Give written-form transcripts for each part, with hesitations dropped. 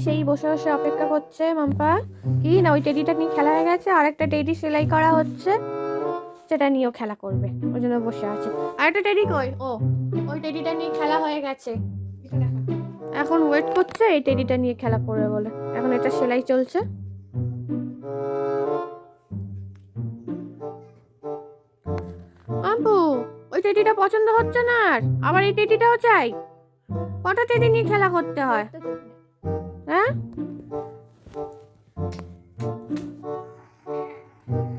সেই বসে বসে অপেক্ষা করছে। মাম্পা কি না ওই টেডিটা নিয়ে খেলা হয়ে গেছে, আর একটা টেডি সেলাই করা হচ্ছে, সেটা নিয়েও খেলা করবে, ওই জন্য বসে আছে। আর একটা টেডি কই? ও ওই টেডিটা নিয়ে খেলা হয়ে গেছে, এখন ওয়েট করছে এই টেডিটা নিয়ে খেলা করবে বলে। এখন এটা সেলাই চলছে। আব্বু ওই টেডিটা পছন্দ হচ্ছে না, আর আবার এই টেডিটাও চাই। কটা টেডি নিয়ে খেলা করতে হয়? হ্যাঁ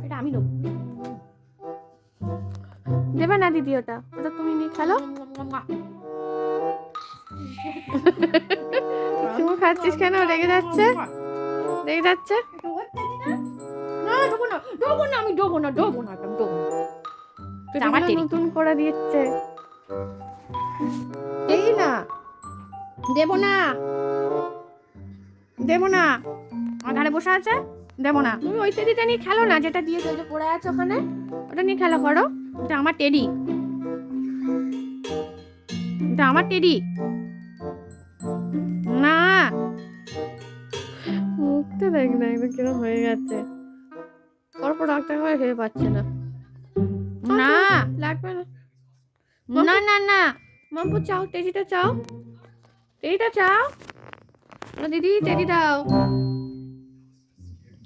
এটা আমি নেব। দেবে না দিদি, ওটা ওটা তুমি নিয়ে খেলো। চুমু খাচ্ছিস কেন? রেগে যাচ্ছে, রেগে যাচ্ছে। না দেবো না, দেবো না, আমি দেবো না, দেবো না, দেবো না। আমার নতুন করে দিচ্ছে, এই না, দেবো না, দেবো না। আমার ধারে বসে আছে, দেবো না। তুমি ওই টেডিটা নিয়ে খেলো না, যেটা দিয়ে যে পড়ে আছে ওখানে, ওটা নিয়ে খেলা করো। এটা আমার টেডি, এটা আমার টেডি। না মুখটা দেখ না একদম কিরকম হয়ে গেছে, পরপর ডাক্তার হয়ে ভেবে পাচ্ছে না। না লাগবে না, না না না। মাম্পু চাও, টেডিটা চাও, টেডিটা চাও। দিদি টেডি দাও,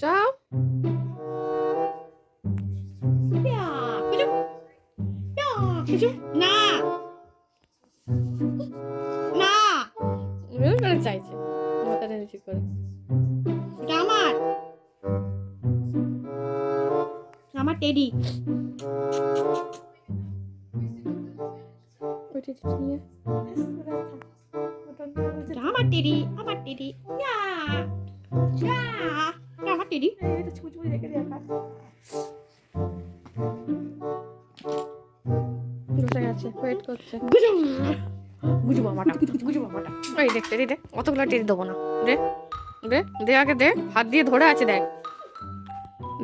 চাও। না না করে চাইছে, মাথাটা নিচু করে। এটা আমার, আমার টেডি। আমার টেডি, আমার টেডি, আমার টেডি। বসে গেছে, ওয়েট করছে। গুজু মামাটা, গুজু মামাটা। এই দেখ টেডি দে, অতগুলো টেডি দেবো না। দে দে দে, আগে দে, হাত দিয়ে ধরে আছে, দেখ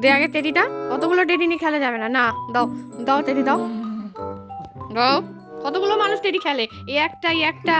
দে আগে টেডিটা। অতগুলো টেডি নিয়ে খেলা যাবে না। না দাও, দাও টেডি দাও, দাও। কতগুলো মানুষ টেডি খেলে, এই একটা, এই একটা।